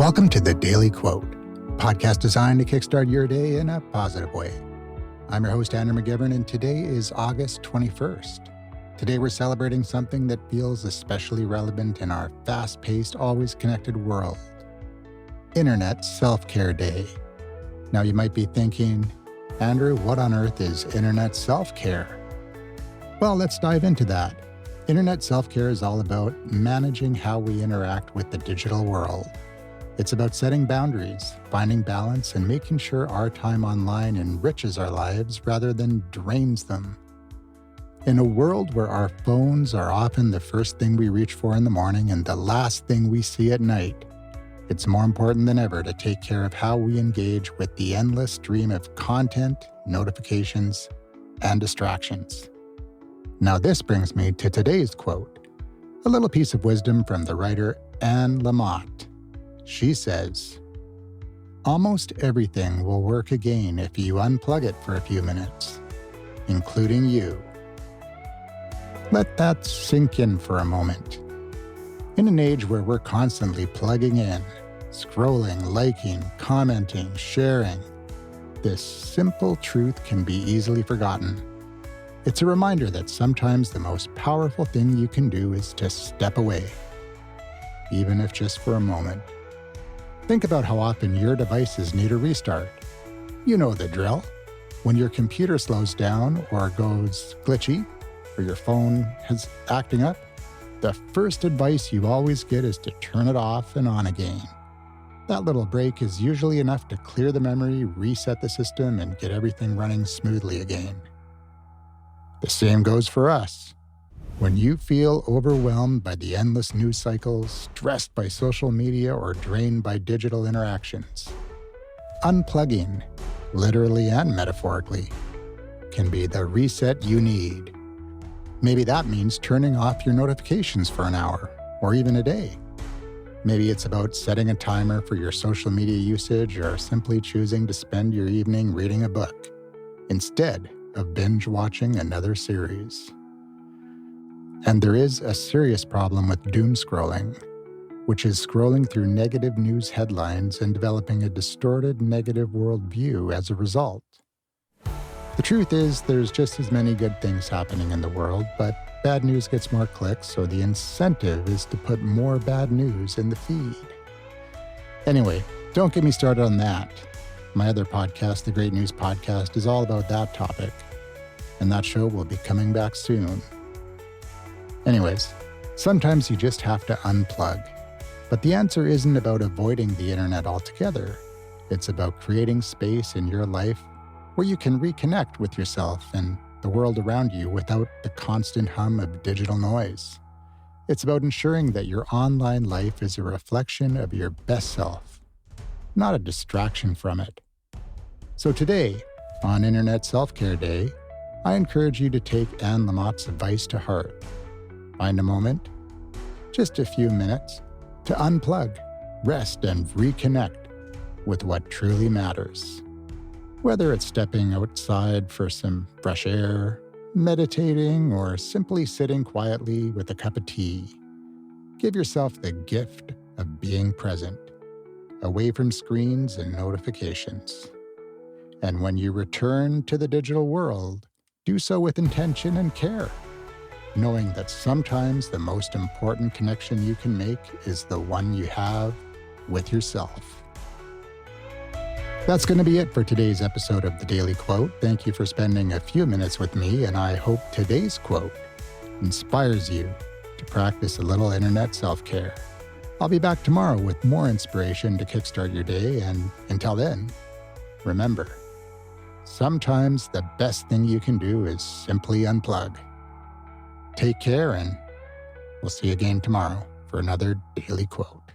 Welcome to The Daily Quote, a podcast designed to kickstart your day in a positive way. I'm your host, Anne McGivern, and today is August 21st. Today we're celebrating something that feels especially relevant in our fast-paced, always connected world. Internet Self-Care Day. Now you might be thinking, Andrew, what on earth is Internet Self-Care? Well, let's dive into that. Internet self-care is all about managing how we interact with the digital world. It's about setting boundaries, finding balance, and making sure our time online enriches our lives rather than drains them. In a world where our phones are often the first thing we reach for in the morning and the last thing we see at night, it's more important than ever to take care of how we engage with the endless stream of content, notifications, and distractions. Now this brings me to today's quote, a little piece of wisdom from the writer Anne Lamott. She says, "Almost everything will work again if you unplug it for a few minutes, including you." Let that sink in for a moment. In an age where we're constantly plugging in, scrolling, liking, commenting, sharing, this simple truth can be easily forgotten. It's a reminder that sometimes the most powerful thing you can do is to step away, even if just for a moment. Think about how often your devices need a restart. You know the drill. When your computer slows down or goes glitchy, or your phone is acting up, the first advice you always get is to turn it off and on again. That little break is usually enough to clear the memory, reset the system, and get everything running smoothly again. The same goes for us. When you feel overwhelmed by the endless news cycles, stressed by social media, or drained by digital interactions, unplugging, literally and metaphorically, can be the reset you need. Maybe that means turning off your notifications for an hour, or even a day. Maybe it's about setting a timer for your social media usage, or simply choosing to spend your evening reading a book, instead of binge watching another series. And there is a serious problem with doom scrolling, which is scrolling through negative news headlines and developing a distorted negative worldview as a result. The truth is, there's just as many good things happening in the world, but bad news gets more clicks, so the incentive is to put more bad news in the feed. Anyway, don't get me started on that. My other podcast, The Great News Podcast, is all about that topic, and that show will be coming back soon. Anyways, sometimes you just have to unplug. But the answer isn't about avoiding the internet altogether. It's about creating space in your life where you can reconnect with yourself and the world around you without the constant hum of digital noise. It's about ensuring that your online life is a reflection of your best self, not a distraction from it. So today, on Internet Self-Care Day, I encourage you to take Anne Lamott's advice to heart. Find a moment, just a few minutes, to unplug, rest, and reconnect with what truly matters. Whether it's stepping outside for some fresh air, meditating, or simply sitting quietly with a cup of tea, give yourself the gift of being present, away from screens and notifications. And when you return to the digital world, do so with intention and care, knowing that sometimes the most important connection you can make is the one you have with yourself. That's going to be it for today's episode of The Daily Quote. Thank you for spending a few minutes with me, and I hope today's quote inspires you to practice a little internet self-care. I'll be back tomorrow with more inspiration to kickstart your day, and until then, remember, sometimes the best thing you can do is simply unplug. Take care, and we'll see you again tomorrow for another Daily Quote.